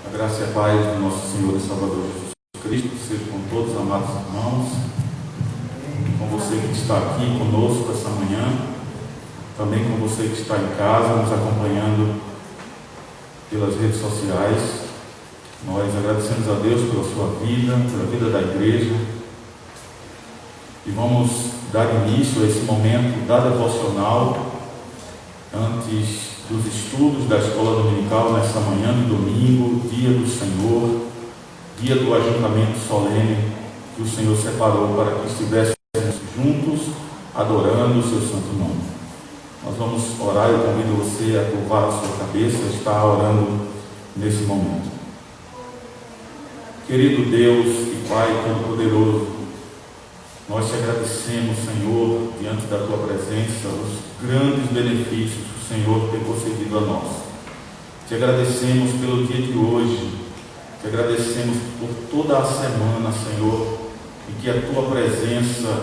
A graça e a paz do nosso Senhor e Salvador Jesus Cristo seja com todos, amados irmãos, com você que está aqui conosco essa manhã, também com você que está em casa, nos acompanhando pelas redes sociais. Nós agradecemos a Deus pela sua vida, pela vida da igreja, e vamos dar início a esse momento da devocional antes dos estudos da escola dominical nessa manhã de domingo, dia do Senhor, dia do ajuntamento solene que o Senhor separou para que estivéssemos juntos adorando o seu santo nome. Nós vamos orar. Eu convido você a curvar a sua cabeça, estar orando nesse momento. Querido Deus e Pai Todo-Poderoso, nós te agradecemos, Senhor, diante da tua presença, os grandes benefícios que o Senhor tem concedido a nós. Te agradecemos pelo dia de hoje, te agradecemos por toda a semana, Senhor, e que a tua presença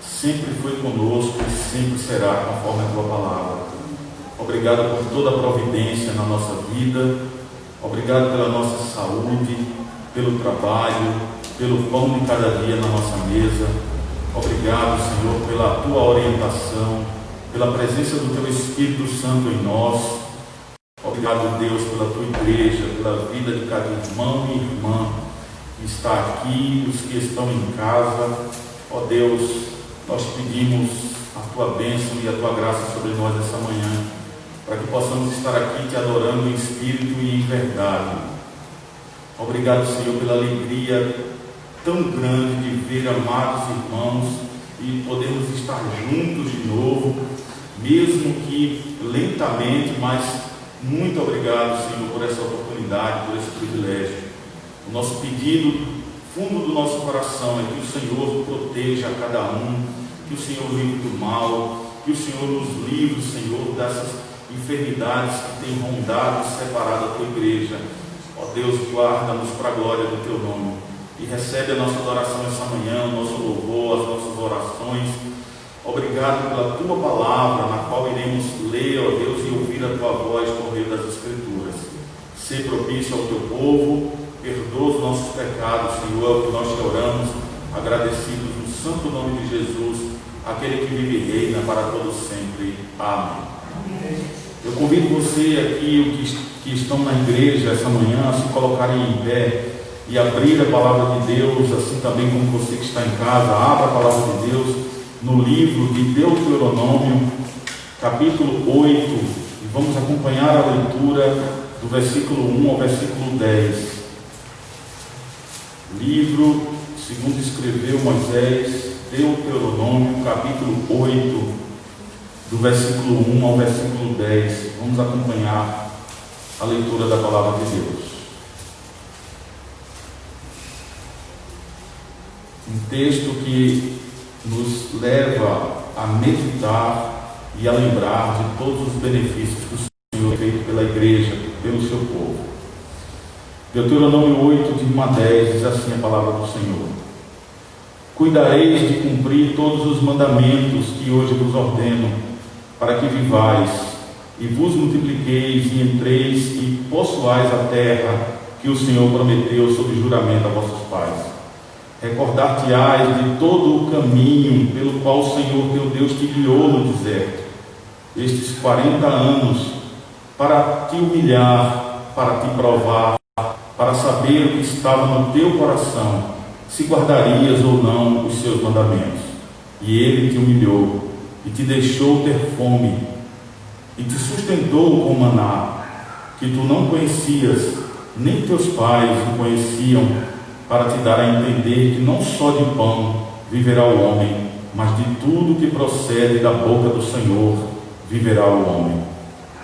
sempre foi conosco e sempre será conforme a tua palavra. Obrigado por toda a providência na nossa vida, obrigado pela nossa saúde, pelo trabalho, pelo pão de cada dia na nossa mesa. Obrigado, Senhor, pela tua orientação, pela presença do teu Espírito Santo em nós. Obrigado, Deus, pela tua igreja, pela vida de cada irmão e irmã que está aqui, os que estão em casa. Ó Deus, nós pedimos a tua bênção e a tua graça sobre nós essa manhã, para que possamos estar aqui te adorando em espírito e em verdade. Obrigado, Senhor, pela alegria tão grande de ver amados irmãos e podermos estar juntos de novo, mesmo que lentamente, mas muito obrigado, Senhor, por essa oportunidade, por esse privilégio. O nosso pedido, fundo do nosso coração, é que o Senhor proteja a cada um, que o Senhor livre do mal, que o Senhor nos livre, Senhor, dessas enfermidades que têm rondado e separado a tua igreja. Ó Deus, guarda-nos para a glória do teu nome. E recebe a nossa adoração essa manhã, o nosso louvor, as nossas orações. Obrigado pela tua palavra, na qual iremos ler, ó Deus, e ouvir a tua voz por meio das Escrituras. Ser propício ao teu povo, perdoa os nossos pecados, Senhor, é o que nós te oramos, agradecidos no santo nome de Jesus, aquele que vive e reina para todos sempre. Amém. Eu convido você aqui, os que estão na igreja essa manhã, a se colocarem em pé e abrir a palavra de Deus, assim também como você que está em casa, abra a palavra de Deus no livro de Deuteronômio, capítulo 8, e vamos acompanhar a leitura do versículo 1 ao versículo 10. Livro, segundo escreveu Moisés, Deuteronômio, capítulo 8, do versículo 1 ao versículo 10. Vamos acompanhar a leitura da palavra de Deus. Um texto que nos leva a meditar e a lembrar de todos os benefícios que o Senhor tem feito pela igreja, pelo seu povo. Deuteronômio 8, de 1 a 10, diz assim a palavra do Senhor: Cuidareis de cumprir todos os mandamentos que hoje vos ordeno, para que vivais, e vos multipliqueis, e entreis e possuais a terra que o Senhor prometeu sob juramento a vossos pais. Recordar-te-ás de todo o caminho pelo qual o Senhor teu Deus te guiou no deserto, estes 40 anos, para te humilhar, para te provar, para saber o que estava no teu coração, se guardarias ou não os seus mandamentos. E ele te humilhou, e te deixou ter fome, e te sustentou com maná, que tu não conhecias, nem teus pais o conheciam, para te dar a entender que não só de pão viverá o homem, mas de tudo que procede da boca do Senhor viverá o homem.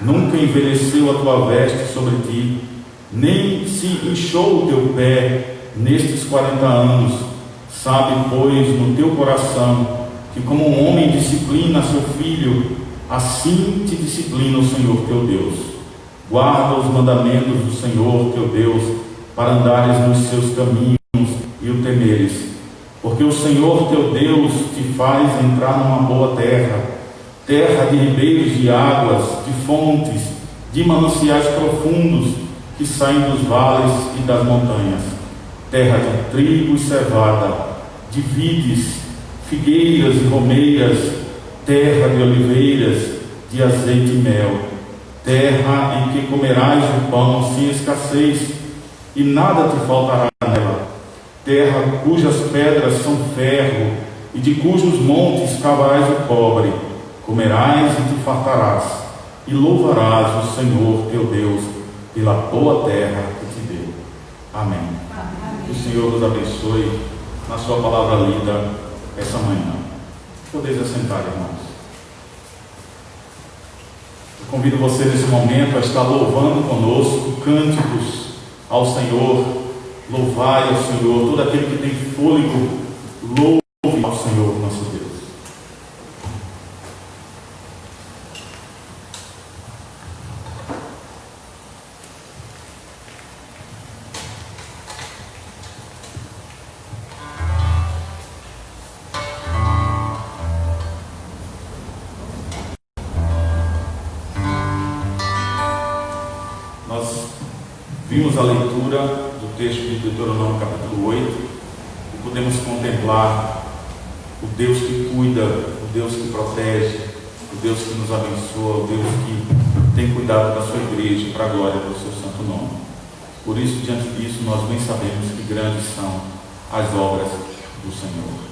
Nunca envelheceu a tua veste sobre ti, nem se inchou o teu pé nestes 40 anos. Sabe, pois, no teu coração, que como um homem disciplina seu filho, assim te disciplina o Senhor teu Deus. Guarda os mandamentos do Senhor teu Deus, para andares nos seus caminhos e o temeres, porque o Senhor teu Deus te faz entrar numa boa terra, terra de ribeiros de águas, de fontes, de mananciais profundos, que saem dos vales e das montanhas, terra de trigo e cevada, de vides, figueiras e romeiras, terra de oliveiras, de azeite e mel, terra em que comerás o pão sem escassez, e nada te faltará nela, terra cujas pedras são ferro, e de cujos montes cavarás o cobre, comerás e te fartarás, e louvarás o Senhor teu Deus pela boa terra que te deu. Amém. Que o Senhor nos abençoe na sua palavra lida essa manhã. Podeis assentar, irmãos. Eu convido você nesse momento a estar louvando conosco cânticos ao Senhor. Louvai ao Senhor. Todo aquele que tem fôlego, louve ao Senhor nosso Deus. Nós vimos a leitura do texto de Deuteronômio capítulo 8 e podemos contemplar o Deus que cuida, o Deus que protege, o Deus que nos abençoa, o Deus que tem cuidado da sua igreja para a glória do seu santo nome. Por isso, diante disso, nós bem sabemos que grandes são as obras do Senhor.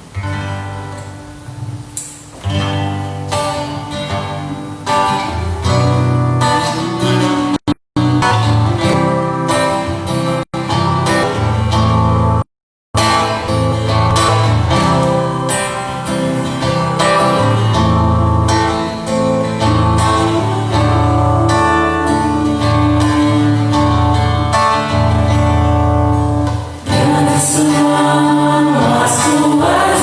As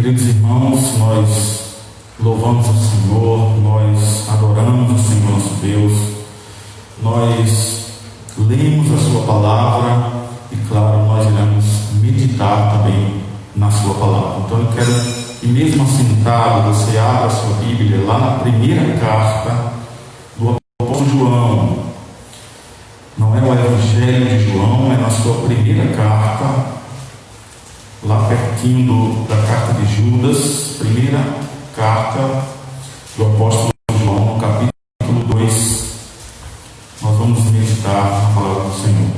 Queridos irmãos, nós louvamos o Senhor, nós adoramos o Senhor nosso Deus, nós lemos a Sua palavra e, claro, nós iremos meditar também na Sua palavra. Então eu quero que, mesmo assentado, você abra a sua Bíblia lá na primeira carta do apóstolo João. Não é o Evangelho de João, é na sua primeira carta, lá pertinho da carta de Judas, primeira carta do apóstolo João, no capítulo 2. Nós vamos meditar na palavra do Senhor.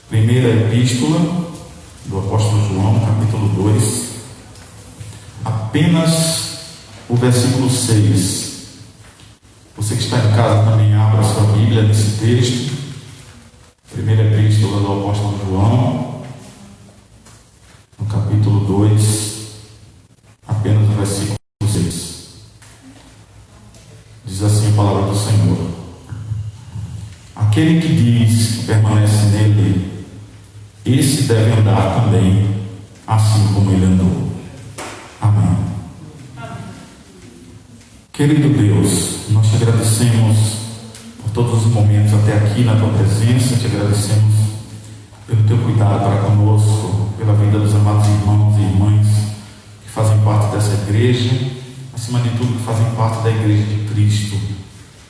Primeira epístola do apóstolo João, capítulo 2, apenas o versículo 6. Você que está em casa também abra a sua Bíblia nesse texto. Primeira epístola do apóstolo João, no capítulo 2, apenas o versículo 6. Diz assim a palavra do Senhor: aquele que diz que permanece nele, esse deve andar também assim como ele andou. Amém. Querido Deus, nós te agradecemos por todos os momentos até aqui na tua presença, te agradecemos pelo teu cuidado para conosco, pela vida dos amados irmãos e irmãs que fazem parte dessa igreja, acima de tudo que fazem parte da igreja de Cristo,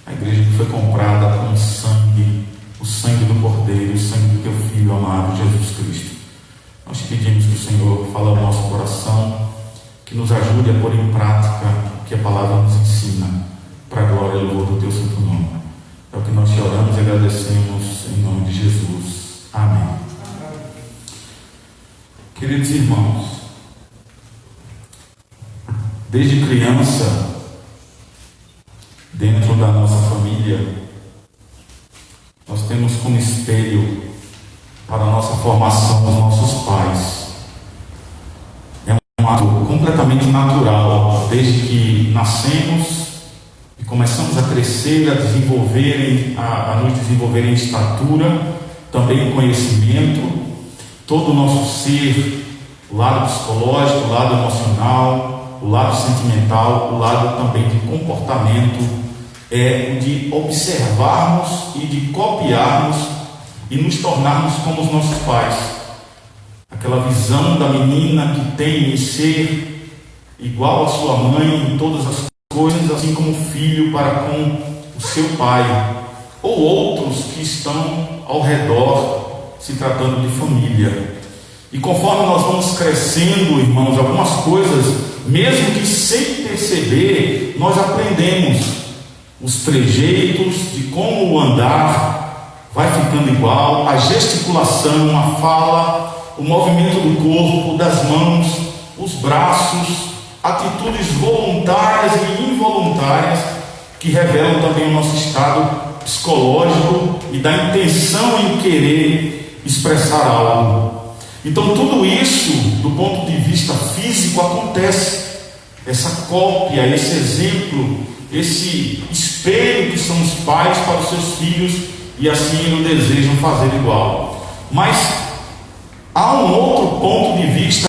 a igreja que foi comprada com sangue, o sangue do Cordeiro, o sangue do teu Filho amado, Jesus Cristo. Nós te pedimos que o Senhor fale ao nosso coração, que nos ajude a pôr em prática o que a palavra nos ensina, para a glória e louvor do teu santo nome. É o que nós te oramos e agradecemos em nome de Jesus. Amém. Queridos irmãos, desde criança, dentro da nossa família, nós temos como espelho para a nossa formação os nossos pais. É um ato completamente natural, desde que nascemos e começamos a crescer, a nos desenvolver em estatura, também em conhecimento, todo o nosso ser, o lado psicológico, o lado emocional, o lado sentimental, o lado também de comportamento, é o de observarmos e de copiarmos e nos tornarmos como os nossos pais. Aquela visão da menina que tem em ser igual à sua mãe em todas as coisas, assim como o filho para com o seu pai, ou outros que estão ao redor, se tratando de família. E conforme nós vamos crescendo, irmãos, algumas coisas, mesmo que sem perceber, nós aprendemos. Os trejeitos de como o andar vai ficando igual, a gesticulação, a fala, o movimento do corpo, das mãos, os braços, atitudes voluntárias e involuntárias que revelam também o nosso estado psicológico e da intenção em querer expressar algo. Então tudo isso, do ponto de vista físico, acontece. Essa cópia, esse exemplo, esse espelho que são os pais para os seus filhos, e assim o desejam fazer igual. Mas há um outro ponto de vista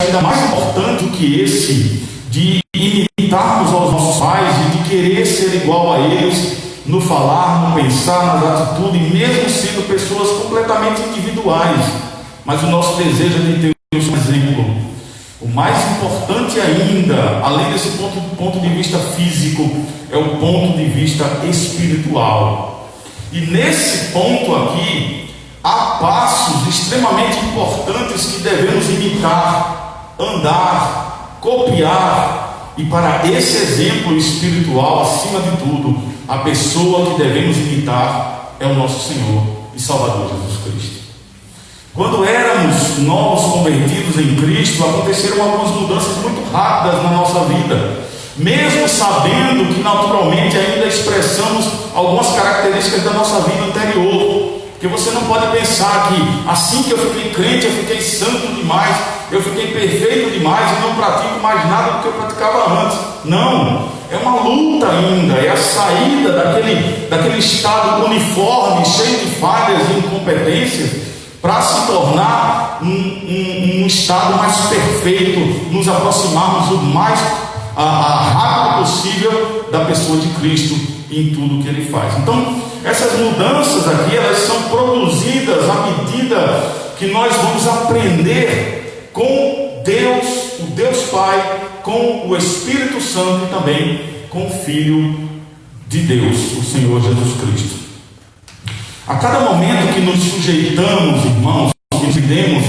ainda mais importante do que esse, de imitarmos aos nossos pais e de querer ser igual a eles no falar, no pensar, nas atitudes, mesmo sendo pessoas completamente individuais. Mas o nosso desejo é de ter um exemplo. O mais importante ainda, além desse ponto de vista físico, é o ponto de vista espiritual. E nesse ponto aqui, há passos extremamente importantes que devemos imitar, andar, copiar. E para esse exemplo espiritual, acima de tudo, a pessoa que devemos imitar é o nosso Senhor e Salvador Jesus Cristo. Quando éramos novos convertidos em Cristo, aconteceram algumas mudanças muito rápidas na nossa vida, mesmo sabendo que naturalmente ainda expressamos algumas características da nossa vida anterior. Porque você não pode pensar que assim que eu fiquei crente, eu fiquei santo demais, eu fiquei perfeito demais e não pratico mais nada do que eu praticava antes. Não, é uma luta ainda, é a saída daquele estado uniforme, cheio de falhas e incompetências, para se tornar um estado mais perfeito, nos aproximarmos o mais rápido possível da pessoa de Cristo em tudo que Ele faz. Então, essas mudanças aqui, elas são produzidas à medida que nós vamos aprender com Deus, o Deus Pai, com o Espírito Santo e também com o Filho de Deus, o Senhor Jesus Cristo. A cada momento que nos sujeitamos, irmãos, que entendemos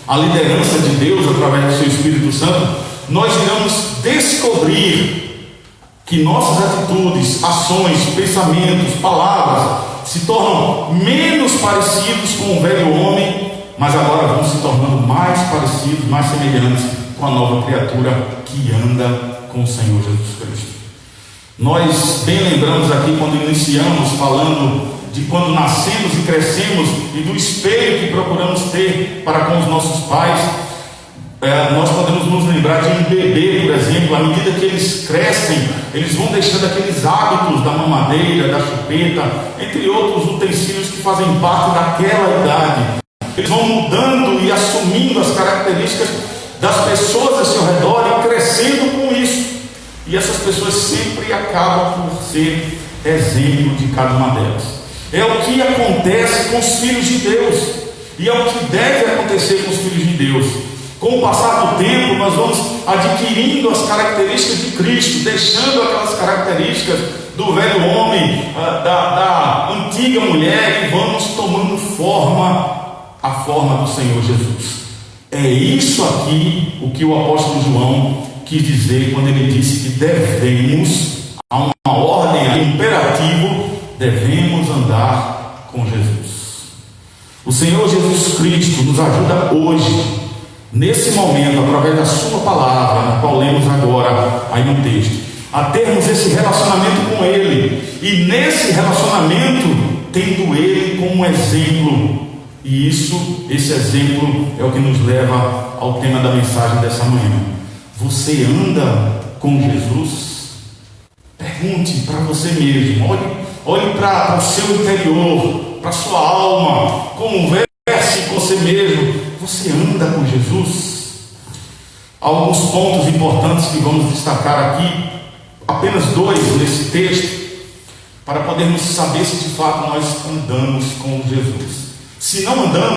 a liderança de Deus através do seu Espírito Santo, nós iremos descobrir que nossas atitudes, ações, pensamentos, palavras se tornam menos parecidos com o velho homem, mas agora vão se tornando mais parecidos, mais semelhantes com a nova criatura que anda com o Senhor Jesus Cristo. Nós bem lembramos aqui quando iniciamos falando de quando nascemos e crescemos e do espelho que procuramos ter para com os nossos pais. Nós podemos nos lembrar de um bebê, por exemplo. À medida que eles crescem, eles vão deixando aqueles hábitos da mamadeira, da chupeta, entre outros utensílios que fazem parte daquela idade. Eles vão mudando e assumindo as características das pessoas ao seu redor e crescendo com isso. E essas pessoas sempre acabam por ser exemplo de cada uma delas. É o que acontece com os filhos de Deus, e é o que deve acontecer com os filhos de Deus. Com o passar do tempo, nós vamos adquirindo as características de Cristo, deixando aquelas características do velho homem, da antiga mulher, e vamos tomando a forma do Senhor Jesus. É isso aqui o que o apóstolo João quis dizer quando ele disse que devemos, há uma ordem, um imperativo, devemos andar com Jesus. O Senhor Jesus Cristo nos ajuda hoje, nesse momento, através da sua palavra, na qual lemos agora aí no texto, a termos esse relacionamento com Ele, e nesse relacionamento tendo Ele como exemplo. E esse exemplo é o que nos leva ao tema da mensagem dessa manhã. Você anda com Jesus? Pergunte para você mesmo, olhe para o seu interior, para a sua alma, converse com você mesmo. Você anda com Jesus? Alguns pontos importantes que vamos destacar aqui, apenas 2 nesse texto, para podermos saber se de fato nós andamos com Jesus. Se não andamos,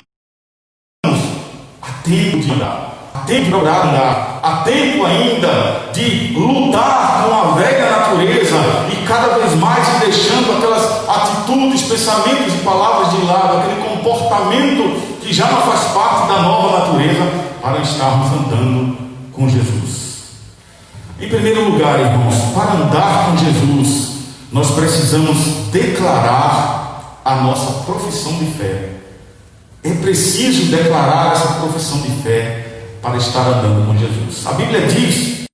há tempo de andar, há tempo de andar, há tempo ainda de lutar com a velha natureza e cada vez mais ir deixando aquelas atitudes, pensamentos e palavras de lado, aquele comportamento que já não faz parte da nova natureza, para estarmos andando com Jesus. Em primeiro lugar, irmãos, para andar com Jesus, nós precisamos declarar a nossa profissão de fé. É preciso declarar essa profissão de fé para estar andando com Jesus. A Bíblia diz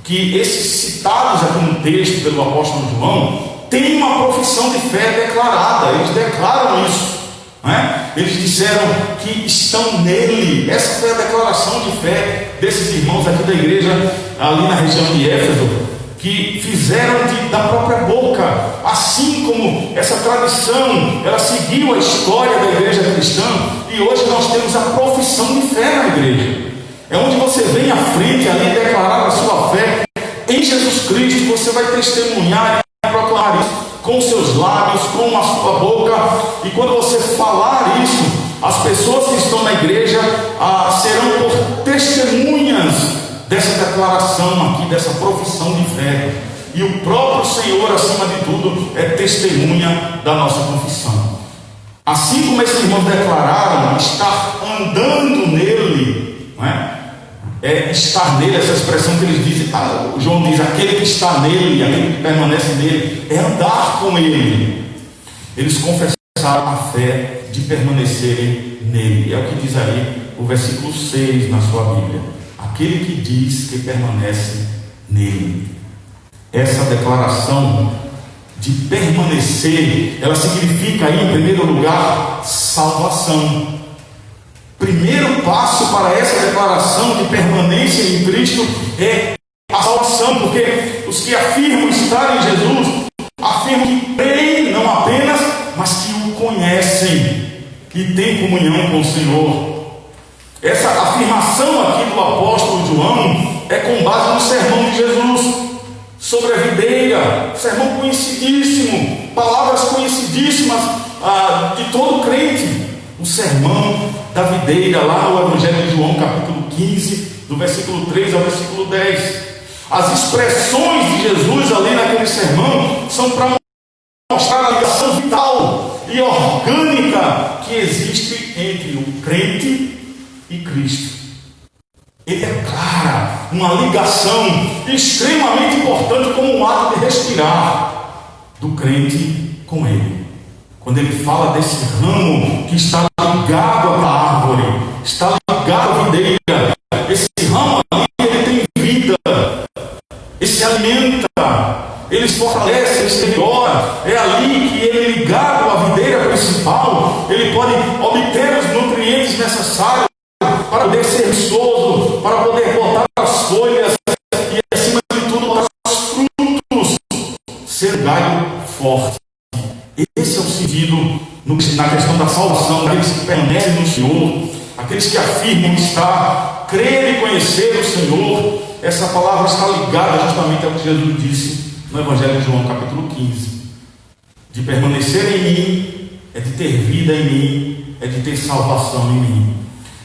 que esses citados aqui no texto pelo apóstolo João têm uma profissão de fé declarada. Eles declaram isso, não é? Eles disseram que estão nele. Essa foi a declaração de fé desses irmãos aqui da igreja ali na região de Éfeso, que fizeram da própria boca, assim como essa tradição, ela seguiu a história da igreja cristã, e hoje nós temos a profissão de fé na igreja. É onde você vem à frente ali declarar a sua fé em Jesus Cristo. Você vai testemunhar e proclamar isso com seus lábios, com a sua boca, e quando você falar isso, as pessoas que estão na igreja serão por testemunhas dessa declaração aqui, dessa profissão de fé. E o próprio Senhor, acima de tudo, é testemunha da nossa confissão. Assim como esses irmãos declararam estar andando nele, não é? Estar nele, essa expressão que eles dizem, João diz, aquele que está nele, aquele que permanece nele, é andar com ele. Eles confessaram a fé de permanecerem nele. É o que diz aí o versículo 6 na sua Bíblia. Aquele que diz que permanece nele. Essa declaração de permanecer, ela significa aí, em primeiro lugar, salvação. Primeiro passo para essa declaração de permanência em Cristo é a salvação, porque os que afirmam estar em Jesus, afirmam que creem não apenas, mas que o conhecem e têm comunhão com o Senhor. Essa afirmação aqui do apóstolo João é com base no sermão de Jesus sobre a videira, sermão conhecidíssimo, palavras conhecidíssimas de todo crente, o sermão da videira, lá no Evangelho de João, capítulo 15, do versículo 3 ao versículo 10. As expressões de Jesus ali naquele sermão são para mostrar a ligação vital e orgânica que existe entre o crente e Cristo. Ele é clara, uma ligação extremamente importante, como um ato de respirar do crente com Ele. Quando ele fala desse ramo que está ligado à árvore, está ligado à videira, esse ramo ali, ele tem vida, ele se alimenta, ele se fortalece, ele se melhora. É ali que ele, ligado à videira principal, ele pode obter os nutrientes necessários para poder ser viçoso, para poder botar as folhas e, acima de tudo, botar os frutos, ser galho forte. Esse é o sentido na questão da salvação, aqueles que permanecem no Senhor, aqueles que afirmam estar, crer e conhecer o Senhor. Essa palavra está ligada justamente ao que Jesus disse no Evangelho de João, capítulo 15. De permanecer em mim é de ter vida em mim, é de ter salvação em mim.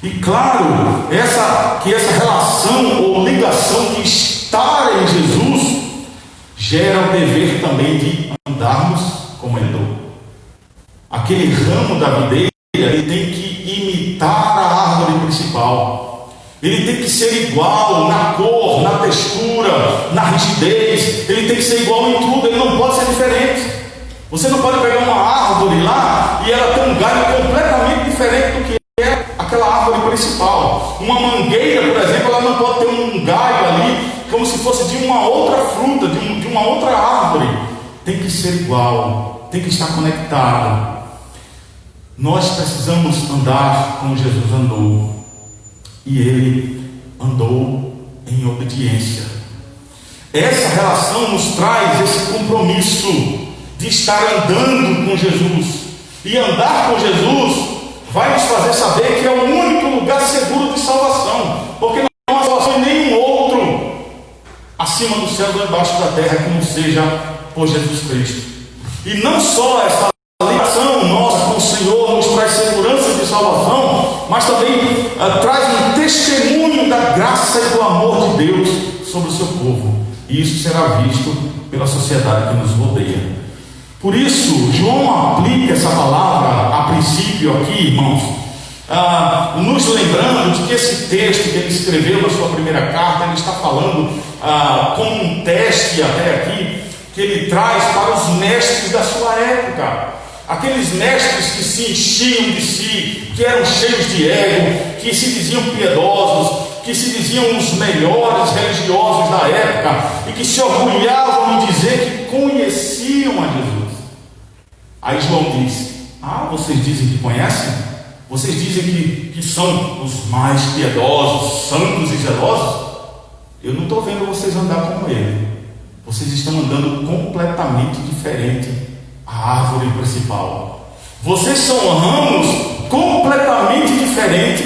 E claro, essa relação ou ligação de estar em Jesus gera o dever também de andarmos como Ele andou. Aquele ramo da videira, ele tem que imitar a árvore principal. Ele tem que ser igual na cor, na textura, na rigidez. Ele tem que ser igual em tudo, ele não pode ser diferente. Você não pode pegar uma árvore lá e ela tem um galho completamente diferente do que é aquela árvore principal. Uma mangueira, por exemplo, ela não pode ter um galho ali como se fosse de uma outra fruta, de uma outra árvore. Tem que ser igual, tem que estar conectado. Nós precisamos andar como Jesus andou, e Ele andou em obediência. Essa relação nos traz esse compromisso de estar andando com Jesus, e andar com Jesus vai nos fazer saber que é o único lugar seguro de salvação, porque não há salvação em nenhum outro acima dos céus ou embaixo da terra que não seja por Jesus Cristo. E não só essa ligação nossa com o Senhor nos traz segurança de salvação, mas também traz um testemunho da graça e do amor de Deus sobre o seu povo, e isso será visto pela sociedade que nos rodeia. Por isso, João aplica essa palavra a princípio aqui, irmãos, nos lembrando de que esse texto que ele escreveu na sua primeira carta, ele está falando como um teste até aqui, que ele traz para os mestres da sua época. Aqueles mestres que se enchiam de si, que eram cheios de ego, que se diziam piedosos, que se diziam os melhores religiosos da época, e que se orgulhavam em dizer que conheciam a Jesus. Aí João diz: vocês dizem que conhecem? Vocês dizem que são os mais piedosos, santos e zelosos? Eu não estou vendo vocês andar como ele. Vocês estão andando completamente diferente à árvore principal. Vocês são ramos completamente diferentes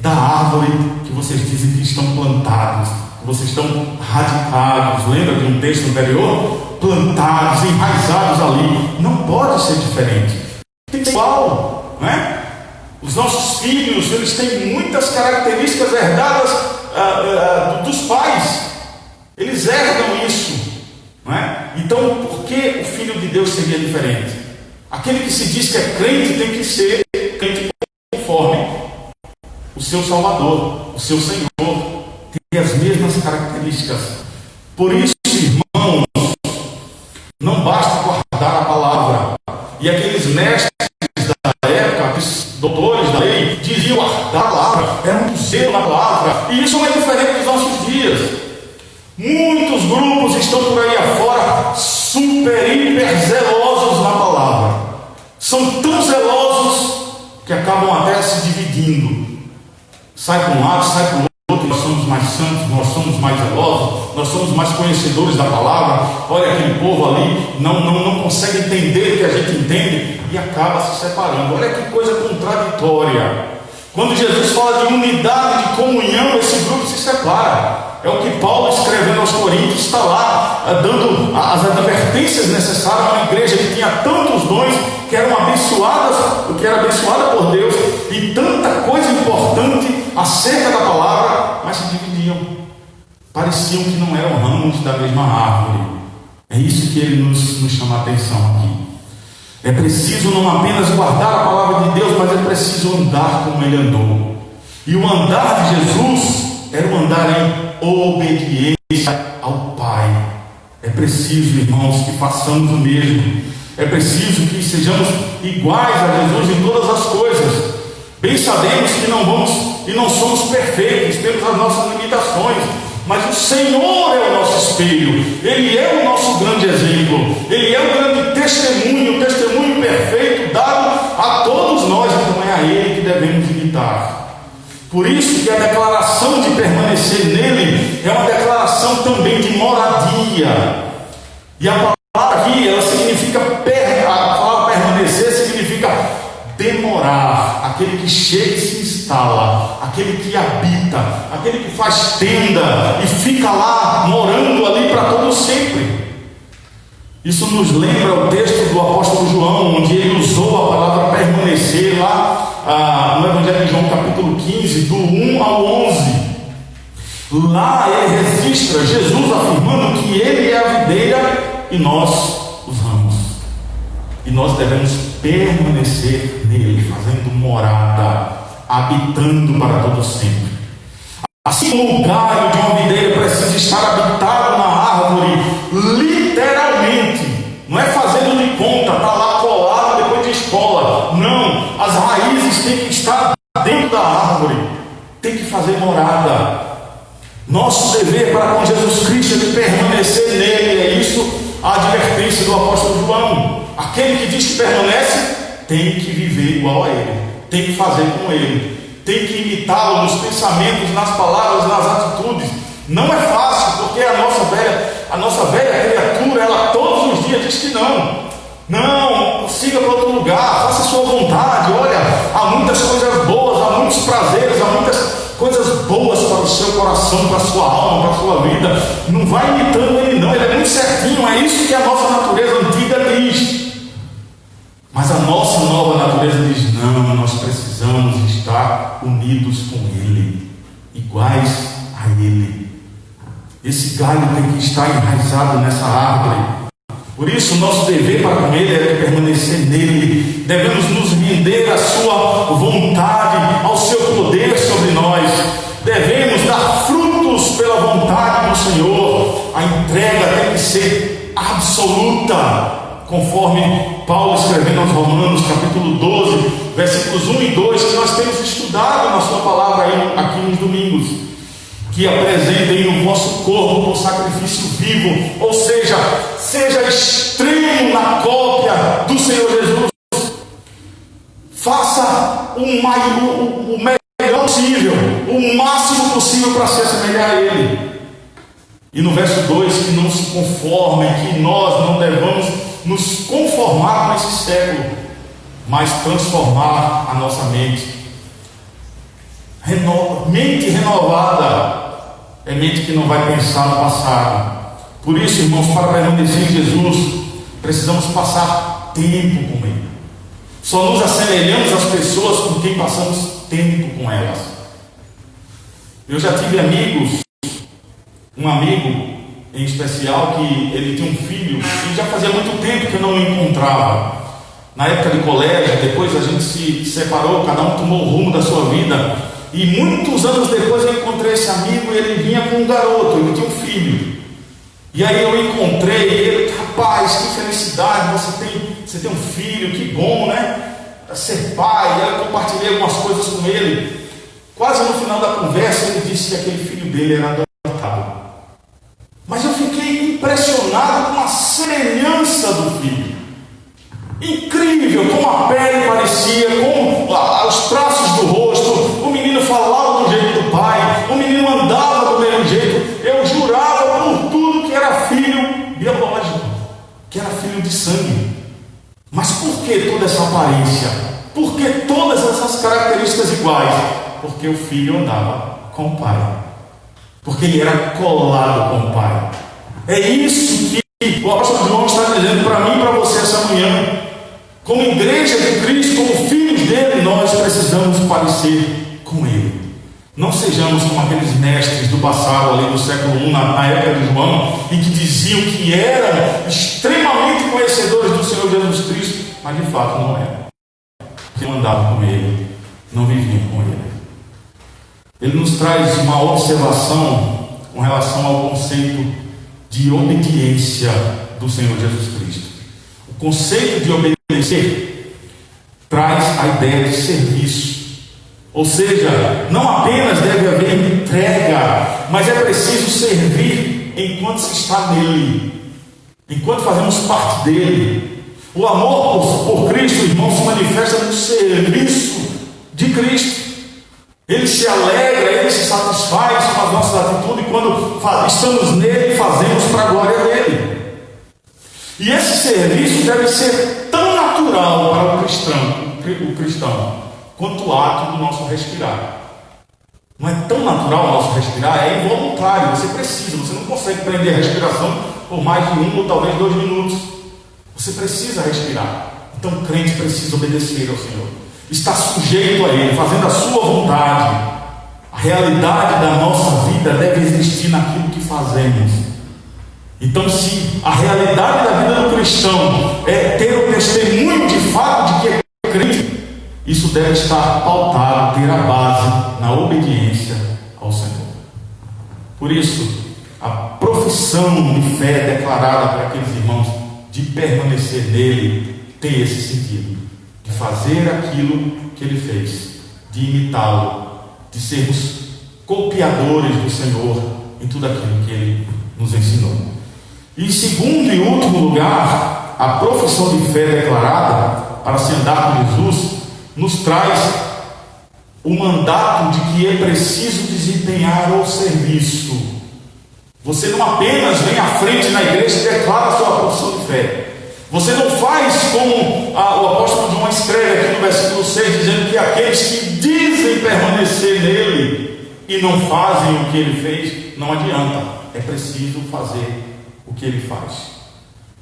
da árvore que vocês dizem que estão plantados, que vocês estão radicados. Lembra de um texto anterior? Plantados, enraizados ali. Não pode ser diferente. Tem que ser igual, não é? Os nossos filhos, eles têm muitas características herdadas dos pais. Eles herdam isso, não é? Então, por que o Filho de Deus seria diferente? Aquele que se diz que é crente tem que ser crente conforme o seu Salvador, o seu Senhor. Tem as mesmas características. Por isso, irmãos, não basta guardar a palavra. E aqueles mestres da época, os doutores da lei, diziam guardar a palavra, era um zelo na palavra. E isso não é diferente dos nossos dias. Muitos grupos estão por aí afora super, hiper zelosos na palavra. São tão zelosos que acabam até se dividindo. sai para um lado, sai para o outro, nós somos mais santos, nós somos mais zelosos, nós somos mais conhecedores da palavra. Olha, aquele povo ali não consegue entender o que a gente entende e acaba se separando. Olha que coisa contraditória. Quando Jesus fala de unidade, de comunhão, esse grupo se separa. É o que Paulo, escrevendo aos Coríntios, está lá dando as advertências necessárias a uma igreja que tinha tantos dons, que eram abençoadas, que era abençoada por Deus, e tanta coisa importante acerca da palavra, mas se dividiam. Pareciam que não eram ramos da mesma árvore. É isso que ele nos chama a atenção aqui. É preciso não apenas guardar a palavra de Deus, mas é preciso andar como ele andou. E o andar de Jesus era um andar em obediência ao Pai. É preciso, irmãos, que façamos o mesmo. É preciso que sejamos iguais a Jesus em todas as coisas. Bem sabemos que não somos perfeitos, temos as nossas limitações, mas o Senhor é o nosso espelho, Ele é o nosso grande exemplo, Ele é o grande testemunho, o testemunho perfeito dado a todos nós, então é a Ele que devemos imitar. Por isso que a declaração de permanecer nele é uma declaração também de moradia. E a palavra aqui, ela significa, a palavra permanecer significa demorar, aquele que chega e se instala, aquele que habita, aquele que faz tenda e fica lá, morando ali para todo sempre. Isso nos lembra o texto do apóstolo João, onde ele usou a palavra permanecer lá no Evangelho de João, capítulo 15, do 1 ao 11. Lá ele registra Jesus afirmando que ele é a videira e nós os ramos. E nós devemos permanecer nele, fazendo morada, habitando para todo sempre. Assim como o galho de uma videira precisa estar habitado na árvore, literalmente, não é fazendo de conta, está lá colado depois de escola. Não, as raízes têm que estar dentro da árvore, tem que fazer morada. Nosso dever para com Jesus Cristo é de permanecer nele. É isso a advertência do apóstolo João. Aquele que diz que permanece tem que viver igual a ele, tem que fazer como ele, tem que imitá-lo nos pensamentos, nas palavras, nas atitudes. Não é fácil, porque a nossa velha criatura, ela todos os dias diz que não, siga para outro lugar, faça a sua vontade. Olha, há muitas coisas boas, há muitos prazeres, há muitas coisas boas para o seu coração, para a sua alma, para a sua vida. Não vai imitando ele não, ele é muito certinho. É isso que a nossa natureza antiga diz. Mas a nossa nova natureza diz: não, nós precisamos estar unidos com ele, iguais a ele. Esse galho tem que estar enraizado nessa árvore. Por isso, nosso dever para com ele é permanecer nele. Devemos nos render à sua vontade, ao seu poder sobre nós. Devemos dar frutos pela vontade do Senhor. A entrega tem que ser absoluta, conforme Paulo escrevendo aos Romanos, capítulo 12, versículos 1 e 2, que nós temos estudado na sua palavra aqui nos domingos. Que apresentem o vosso corpo por sacrifício vivo, ou seja extremo na cópia do Senhor Jesus. Faça o melhor possível, o máximo possível para se assemelhar a Ele. E no verso 2, que não se conformem, que nós não devamos nos conformar com esse século, mas transformar a nossa mente. Mente renovada é mente que não vai pensar no passado. Por isso, irmãos, para permanecer em Jesus, precisamos passar tempo com Ele. Só nos assemelhamos às pessoas com quem passamos tempo com elas. Eu já tive um amigo em especial, que ele tinha um filho, e já fazia muito tempo que eu não o encontrava. Na época de colégio, depois a gente se separou, cada um tomou o rumo da sua vida. E muitos anos depois eu encontrei esse amigo, e ele vinha com um garoto, ele tinha um filho. E aí eu encontrei ele: rapaz, que felicidade, você tem um filho, que bom, né? Ser pai. E aí eu compartilhei algumas coisas com ele. Quase no final da conversa ele disse que aquele filho dele era adotado. Mas eu fiquei impressionado com a semelhança do filho. Incrível, como a pele parecia, como os traços do rosto. O menino falava do jeito toda essa aparência? Por que todas essas características iguais? Porque o filho andava com o pai. Porque ele era colado com o pai. É isso que o apóstolo João está dizendo para mim e para você essa manhã. Como igreja de Cristo, como filhos dele, nós precisamos parecer com ele. Não sejamos como aqueles mestres do passado, ali do século I, na época de João, e que diziam que eram extremamente conhecedores do Senhor Jesus Cristo, mas de fato não eram. Porque não andavam com ele, não viviam com ele. Ele nos traz uma observação com relação ao conceito de obediência do Senhor Jesus Cristo. O conceito de obedecer traz a ideia de serviço. Ou seja, não apenas deve haver entrega, mas é preciso servir enquanto se está nele, enquanto fazemos parte dele. O amor por Cristo, irmão, se manifesta no serviço de Cristo. Ele se alegra, ele se satisfaz com as nossas atitudes quando estamos nele e fazemos para a glória dele. E esse serviço deve ser tão natural para o cristão quanto o ato do nosso respirar. Não é tão natural o nosso respirar, é involuntário, você precisa, você não consegue prender a respiração por mais de 1 ou talvez 2 minutos. Você precisa respirar. Então o crente precisa obedecer ao Senhor, está sujeito a Ele, fazendo a sua vontade. A realidade da nossa vida deve existir naquilo que fazemos. Então, se a realidade da vida do cristão é ter o testemunho de fato de que é crente, isso deve estar pautado, ter a base na obediência ao Senhor. Por isso, a profissão de fé declarada por aqueles irmãos de permanecer nele tem esse sentido, de fazer aquilo que ele fez, de imitá-lo, de sermos copiadores do Senhor em tudo aquilo que ele nos ensinou. E em segundo e último lugar, a profissão de fé declarada para se andar com Jesus nos traz o mandato de que é preciso desempenhar o serviço. Você não apenas vem à frente na igreja e declara a sua profissão de fé. Você não faz como o apóstolo João escreve aqui no versículo 6, dizendo que aqueles que dizem permanecer nele e não fazem o que ele fez, não adianta. É preciso fazer o que ele faz.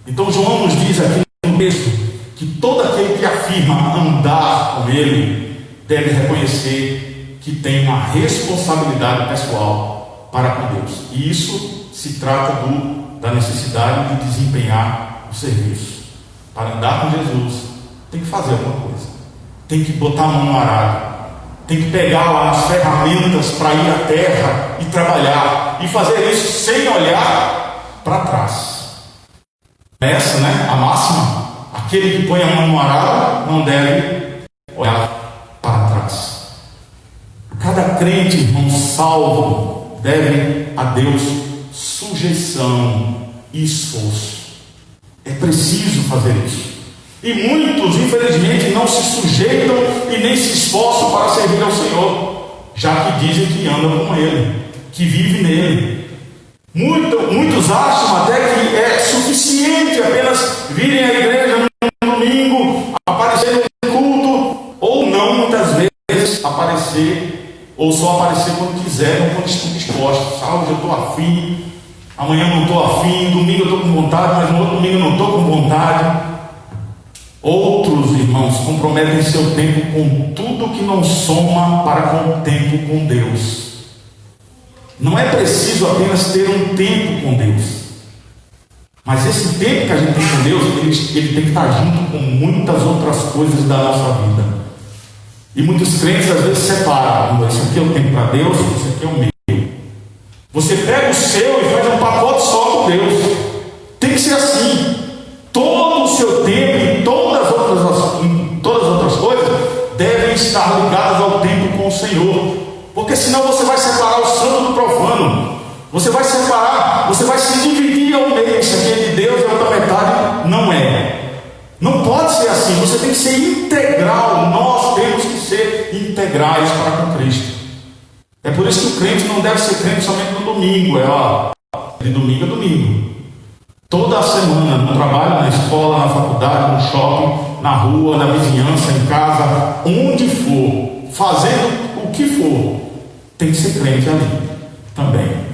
Então João nos diz aqui no texto que todo aquele que afirma andar com ele deve reconhecer que tem uma responsabilidade pessoal para com Deus. E isso se trata da necessidade de desempenhar o serviço. Para andar com Jesus, tem que fazer alguma coisa. Tem que botar a mão no arado. Tem que pegar lá as ferramentas para ir à terra e trabalhar. E fazer isso sem olhar para trás. Essa, a máxima. Aquele que põe a mão no arado não deve olhar para trás. Cada crente, irmão, salvo, deve a Deus sujeição e esforço. É preciso fazer isso. E muitos, infelizmente, não se sujeitam e nem se esforçam para servir ao Senhor, já que dizem que andam com Ele, que vivem nele. Muitos acham até que é suficiente apenas virem à igreja no domingo, aparecer no culto, ou não, muitas vezes, aparecer, ou só aparecer quando quiserem, ou quando estão dispostos. Hoje eu estou afim, amanhã não estou afim, domingo eu estou com vontade, mas no outro domingo eu não estou com vontade. Outros, irmãos, comprometem seu tempo com tudo que não soma para com o tempo com Deus. Não é preciso apenas ter um tempo com Deus, mas esse tempo que a gente tem com Deus, ele tem que estar junto com muitas outras coisas da nossa vida. E muitos crentes às vezes separam: isso aqui é o tempo para Deus, isso aqui é o meu. Você pega o seu e faz um pacote só com Deus. Tem que ser assim. Todo o seu tempo e todas as outras coisas devem estar ligadas ao tempo com o Senhor. Porque senão você vai separar o santo do profano. Você vai separar, você vai se dividir ao meio. Isso aqui é de Deus e a outra metade não é. Não pode ser assim. Você tem que ser integral. Nós temos que ser integrais para com Cristo. É por isso que o crente não deve ser crente somente no domingo. De domingo a domingo. Toda a semana, no trabalho, na escola, na faculdade, no shopping, na rua, na vizinhança, em casa, onde for, fazendo o que for, tem que ser crente ali também.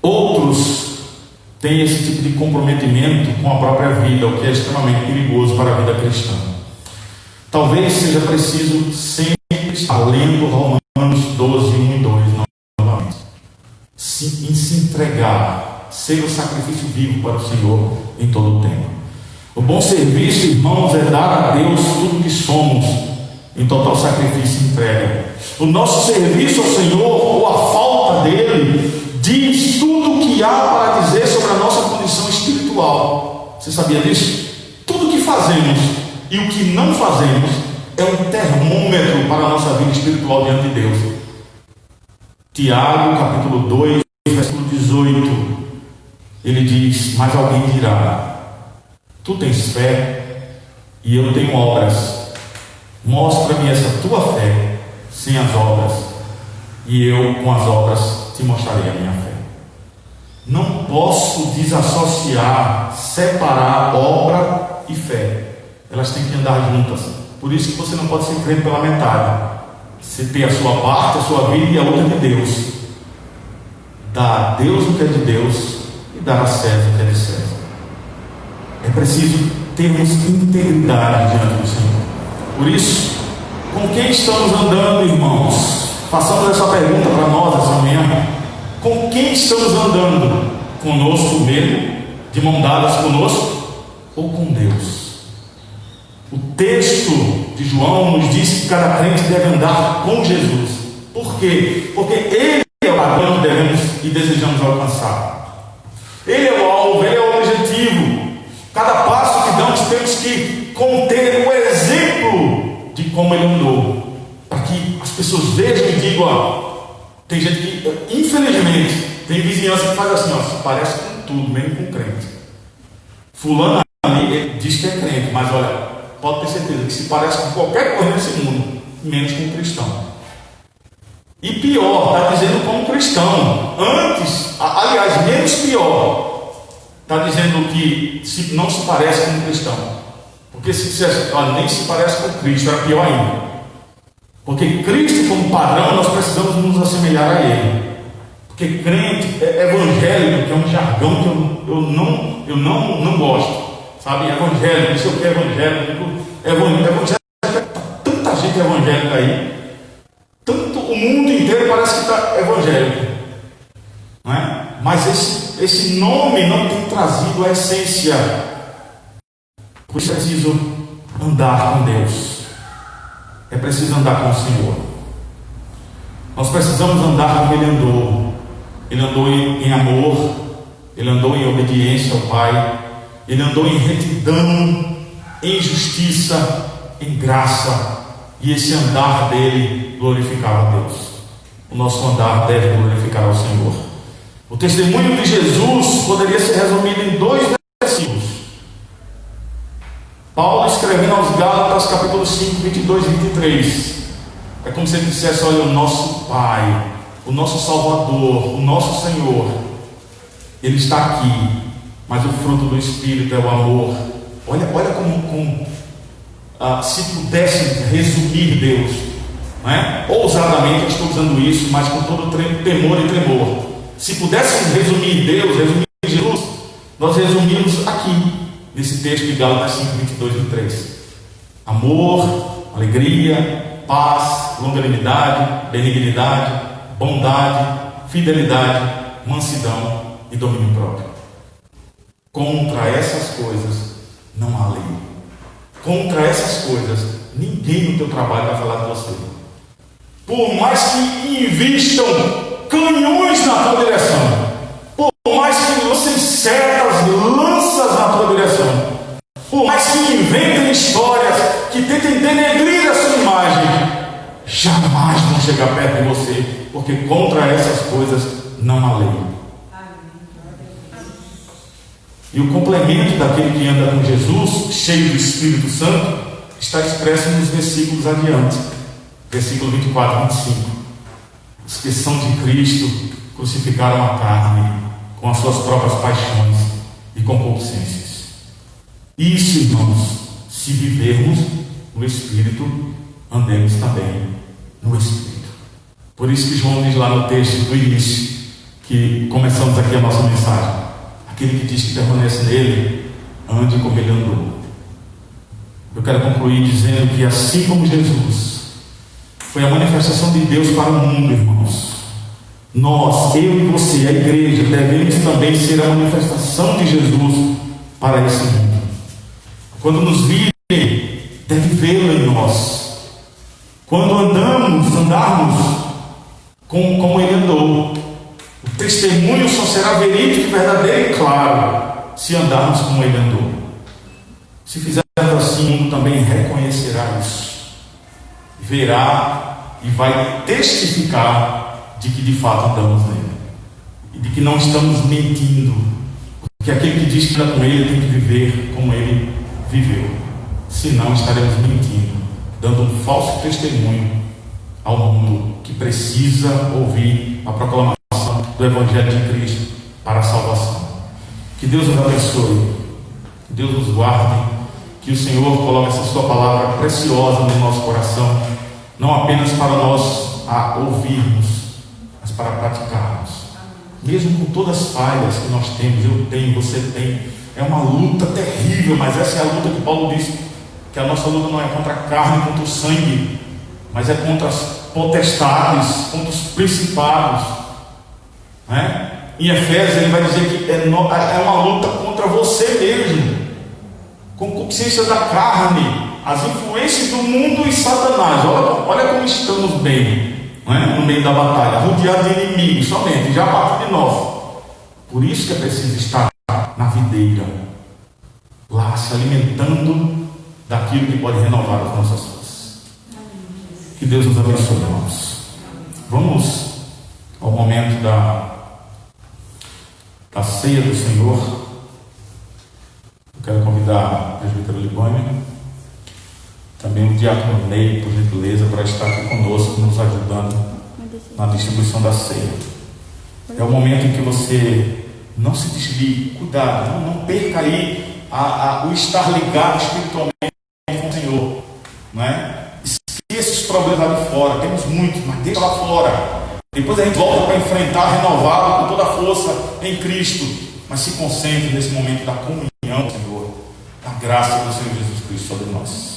Outros têm esse tipo de comprometimento com a própria vida, o que é extremamente perigoso para a vida cristã. Talvez seja preciso sempre estar lendo Romanos 12, 1 e 2 novamente. Se entregar, ser o sacrifício vivo para o Senhor em todo o tempo. O bom serviço, irmãos, é dar a Deus tudo que somos em total sacrifício e entrega. O nosso serviço ao Senhor, ou a falta dele, diz tudo o que há para dizer sobre a nossa condição espiritual. Você sabia disso? Tudo o que fazemos e o que não fazemos é um termômetro para a nossa vida espiritual diante de Deus. Tiago, capítulo 2, versículo 18, ele diz: mas alguém dirá, tu tens fé e eu tenho obras. Mostra-me essa tua fé sem as obras, e eu com as obras te mostrarei a minha fé. Não posso desassociar, separar obra e fé. Elas têm que andar juntas. Por isso que você não pode ser crente pela metade. Você tem a sua parte, a sua vida, e a outra de Deus. Dar a Deus o que é de Deus e dar a César o que é de César. É preciso termos integridade diante do Senhor. Por isso, com quem estamos andando, irmãos? Façamos essa pergunta para nós essa manhã. Com quem estamos andando? Conosco mesmo? De mão dadas conosco? Ou com Deus? O texto de João nos diz que cada crente deve andar com Jesus. Por quê? Porque Ele é o padrão que devemos e desejamos alcançar. Ele é o alvo, Ele é o objetivo. Cada passo que damos temos que conter o exemplo de como Ele andou, para que as pessoas vejam e digam: tem gente que, infelizmente, tem vizinhança que faz assim, se parece com tudo, mesmo com crente. Fulano ali diz que é crente, mas olha, pode ter certeza que se parece com qualquer coisa nesse mundo, menos com um cristão. E pior, está dizendo como cristão. Antes, aliás, menos pior, está dizendo que não se parece com um cristão. Porque se dissesse, olha, nem se parece com Cristo, era pior ainda. Porque Cristo, como padrão, nós precisamos nos assemelhar a Ele. Porque crente é evangélico, que é um jargão que eu não gosto. Sabe, evangélico, não sei o que é evangélico. Tanta gente evangélica aí. Tanto o mundo inteiro parece que está evangélico. Não é? Mas esse nome não tem trazido a essência. Por isso é preciso andar com Deus. É preciso andar com o Senhor. Nós precisamos andar como Ele andou. Ele andou em amor. Ele andou em obediência ao Pai. Ele andou em retidão, em justiça, em graça. E esse andar dele glorificava a Deus. O nosso andar deve glorificar ao Senhor. O testemunho de Jesus poderia ser resumido em 2 versículos. Paulo escrevendo aos Gálatas, capítulo 5, 22 e 23. É como se ele dissesse: olha, o nosso Pai, o nosso Salvador, o nosso Senhor, Ele está aqui, mas o fruto do Espírito é o amor. Olha como se pudesse resumir Deus, não é? Ousadamente eu estou usando isso, mas com todo temor e tremor. Se pudéssemos resumir Deus, resumir Jesus, nós resumimos aqui, nesse texto de Gálatas 5, 22 e 23. Amor, alegria, paz, longanimidade, benignidade, bondade, fidelidade, mansidão e domínio próprio. Contra essas coisas não há lei. Contra essas coisas ninguém no teu trabalho vai falar de você. Por mais que invistam canhões na tua direção, por mais que lancem setas, lanças na tua direção, por mais que inventem histórias que tentem denegrir a sua imagem, jamais vão chegar perto de você, porque contra essas coisas não há lei. E o complemento daquele que anda com Jesus, cheio do Espírito Santo, está expresso nos versículos adiante, versículo 24 e 25. Os que são de Cristo crucificaram a carne com as suas próprias paixões e concupiscências. Isso, irmãos, se vivermos no Espírito, andemos também no Espírito. Por isso que João diz lá no texto do início, que começamos aqui a nossa mensagem: aquele que diz que permanece nele, ande como ele andou. Eu quero concluir dizendo que assim como Jesus foi a manifestação de Deus para o mundo, irmãos, nós, eu e você, a igreja, devemos também ser a manifestação de Jesus para esse mundo. Quando nos virem, deve vê-lo em nós. Quando andarmos como ele andou. O testemunho só será verídico, verdadeiro e claro se andarmos como ele andou. Se fizermos assim, o mundo também reconhecerá isso, verá e vai testificar de que de fato andamos nele e de que não estamos mentindo, porque aquele que diz que anda com ele tem que viver como ele viveu, senão estaremos mentindo, dando um falso testemunho ao mundo que precisa ouvir a proclamação do Evangelho de Cristo para a salvação. Que Deus nos abençoe, que Deus nos guarde, que o Senhor coloque essa sua palavra preciosa no nosso coração, não apenas para nós a ouvirmos, mas para praticarmos, mesmo com todas as falhas que nós temos, eu tenho, você tem. É uma luta terrível, mas essa é a luta que Paulo diz, que a nossa luta não é contra a carne, contra o sangue, mas é contra as potestades, contra os principados, né? Em Efésios ele vai dizer que é uma luta contra você mesmo, concupiscência da carne, as influências do mundo e Satanás. Olha como estamos bem, né? No meio da batalha, rodeados de inimigos somente, já a partir de nós. Por isso que é preciso estar na videira, lá se alimentando daquilo que pode renovar as nossas forças. Que Deus nos abençoe, irmãos. Vamos ao momento da ceia do Senhor. Eu quero convidar o presbítero Libânio, também o diácono Ney, por gentileza, para estar aqui conosco, nos ajudando na distribuição da ceia. É o momento em que você não se desligue, cuidado, não perca aí o estar ligado espiritualmente com o Senhor, né? Esqueça os problemas lá de fora, temos muitos, mas deixa lá fora. Depois a gente volta para enfrentar, renovado com toda a força em Cristo, mas se concentre nesse momento da comunhão, Senhor, da graça do Senhor Jesus Cristo sobre nós.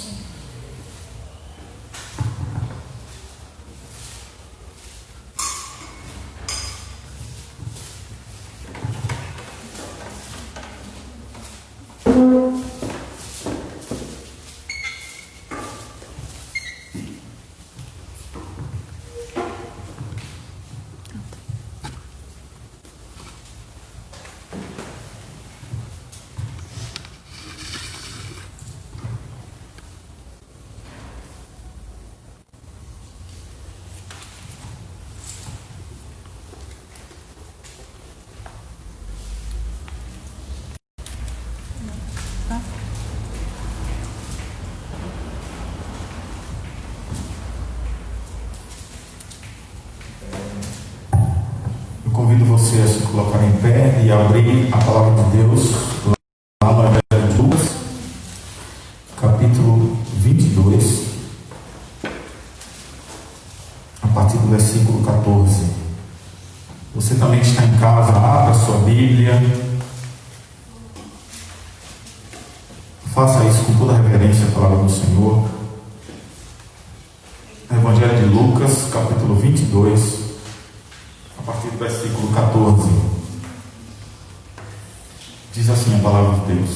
Convido você a se colocar em pé e abrir a palavra de Deus lá no Evangelho de Lucas, capítulo 22, a partir do versículo 14. Você também está em casa, abra a sua Bíblia, faça isso com toda a reverência à palavra do Senhor. Evangelho de Lucas, capítulo 22, a partir do versículo 14, diz assim a palavra de Deus: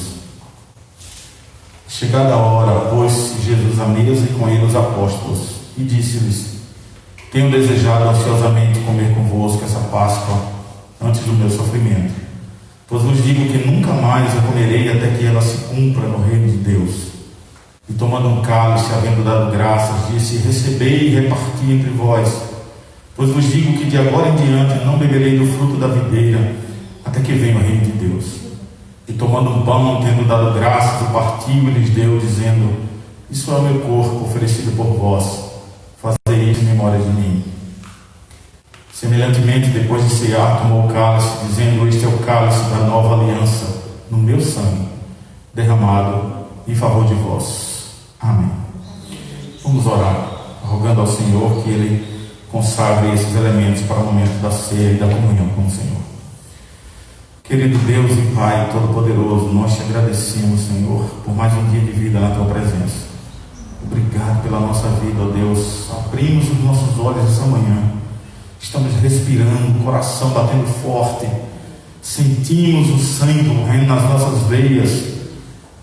Chegada a hora, pôs-se Jesus à mesa e com ele os apóstolos, e disse-lhes: Tenho desejado ansiosamente comer convosco essa Páscoa antes do meu sofrimento, pois vos digo que nunca mais a comerei até que ela se cumpra no reino de Deus. E tomando um cálice, havendo dado graças, disse: Recebei e reparti entre vós, pois vos digo que de agora em diante não beberei do fruto da videira, até que venha o reino de Deus. E tomando um pão, tendo dado graças, o partiu e lhes deu, dizendo: Isso é o meu corpo oferecido por vós, fazei isso em memória de mim. Semelhantemente, depois de cear, tomou o cálice, dizendo: Este é o cálice da nova aliança, no meu sangue. derramado em favor de vós. Amém. Vamos orar, rogando ao Senhor que Ele consagre esses elementos para o momento da ceia e da comunhão com o Senhor. Querido Deus e Pai Todo-Poderoso, nós te agradecemos, Senhor, por mais um dia de vida na Tua presença. Obrigado pela nossa vida, ó Deus. Abrimos os nossos olhos essa manhã. Estamos respirando, o coração batendo forte. Sentimos o sangue correndo nas nossas veias.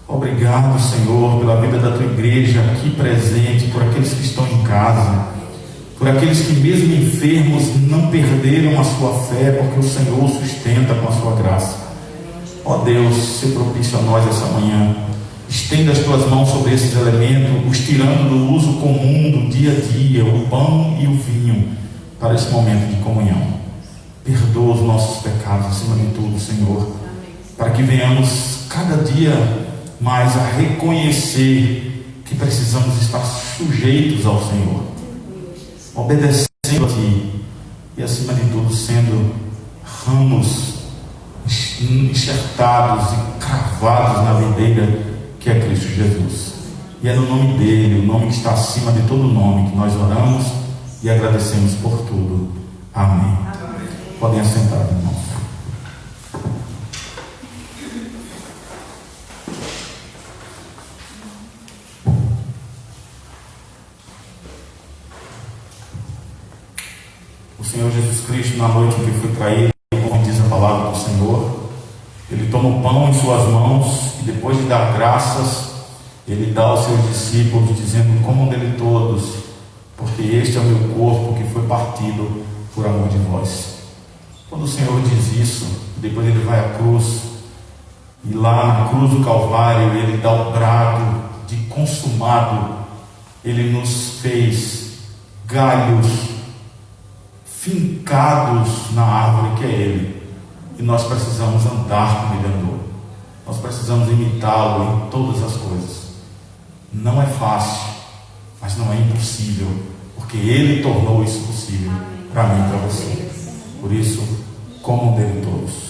Obrigado, Senhor, pela vida da Tua igreja aqui presente, por aqueles que estão em casa, por aqueles que mesmo enfermos não perderam a sua fé, porque o Senhor os sustenta com a sua graça. Ó Deus, se propício a nós essa manhã. Estenda as Tuas mãos sobre esses elementos, os tirando do uso comum do dia a dia, o pão e o vinho, para esse momento de comunhão. Perdoa os nossos pecados acima de tudo, Senhor, para que venhamos cada dia mais a reconhecer que precisamos estar sujeitos ao Senhor, obedecendo a Ti e, acima de tudo, sendo ramos enxertados e cravados na videira que é Cristo Jesus. E é no nome dele, o nome que está acima de todo nome, que nós oramos e agradecemos por tudo. Amém. Podem assentar, irmãos. O Senhor Jesus Cristo, na noite em que foi traído, como diz a palavra do Senhor, Ele toma o pão em suas mãos e, depois de dar graças, Ele dá aos seus discípulos, dizendo: comam dele todos, porque este é o meu corpo que foi partido por amor de vós. Quando o Senhor diz isso, depois Ele vai à cruz, e lá na cruz do Calvário Ele dá o brado de consumado. Ele nos fez galhos fincados na árvore que é Ele, e nós precisamos andar como Ele andou. Nós precisamos imitá-lo em todas as coisas. Não é fácil, mas não é impossível, porque Ele tornou isso possível para mim e para você. Por isso, comam dele todos.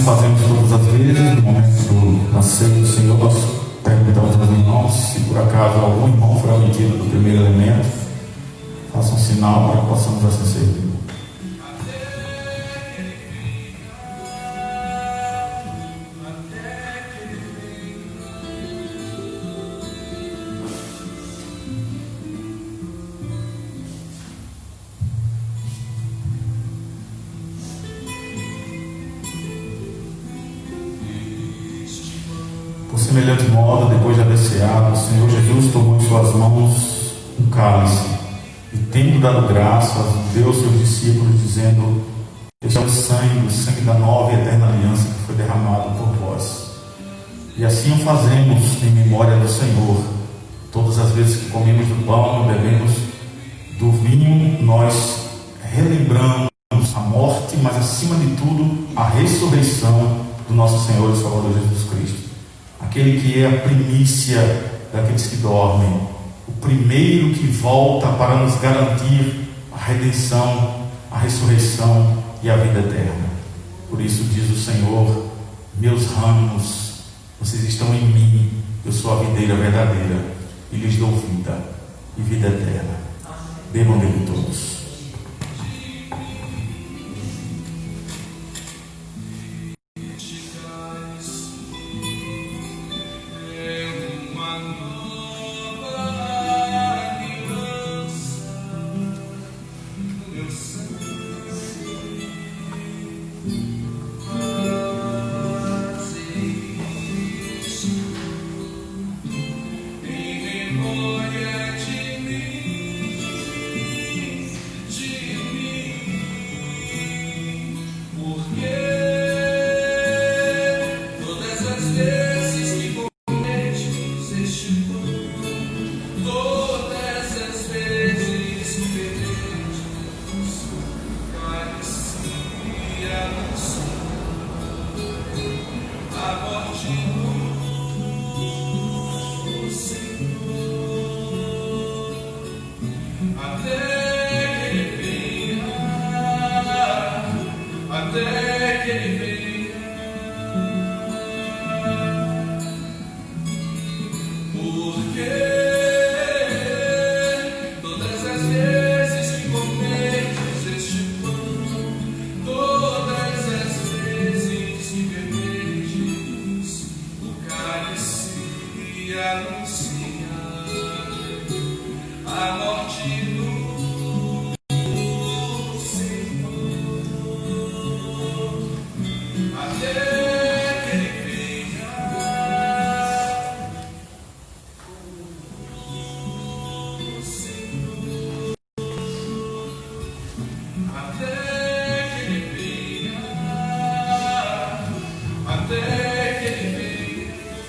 Fazemos todas as vezes, no momento da ceia do Senhor, nós perguntamos aos irmãos se por acaso algum irmão foi omitido do primeiro elemento, faça um sinal para que possamos assim servir. semelhante modo, depois de haver ceado, o Senhor Jesus tomou em suas mãos um cálice e, tendo dado graças, deu aos seus discípulos, dizendo: este é o sangue da nova e eterna aliança que foi derramado por vós. E assim o fazemos em memória do Senhor. Todas as vezes que comemos do pão e bebemos do vinho, nós relembramos a morte, mas acima de tudo a ressurreição do nosso Senhor e Salvador Jesus Cristo, aquele que é a primícia daqueles que dormem, o primeiro que volta para nos garantir a redenção, a ressurreição e a vida eterna. Por isso diz o Senhor: meus ramos, vocês estão em mim, eu sou a videira verdadeira e lhes dou vida e vida eterna. Bebam dele todos.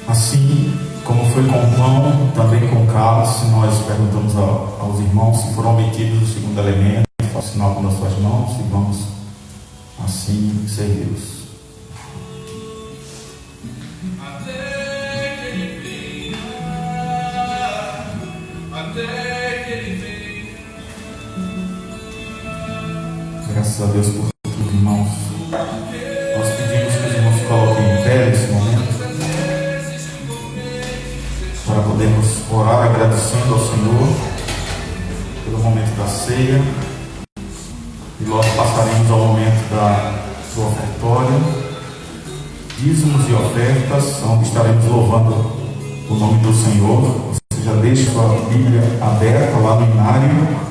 Assim como foi com o pão, também com o cálice, nós perguntamos aos irmãos se foram omitidos o segundo elemento, faça o sinal com as suas mãos e vamos assim servi-los. Graças a Deus por tudo, irmãos. Nós pedimos que os irmãos se coloquem em pé nesse momento, para podermos orar agradecendo ao Senhor pelo momento da ceia, e logo passaremos ao momento do ofertório, dízimos e ofertas, onde estaremos louvando o nome do Senhor. Você já deixa sua Bíblia aberta lá no inário.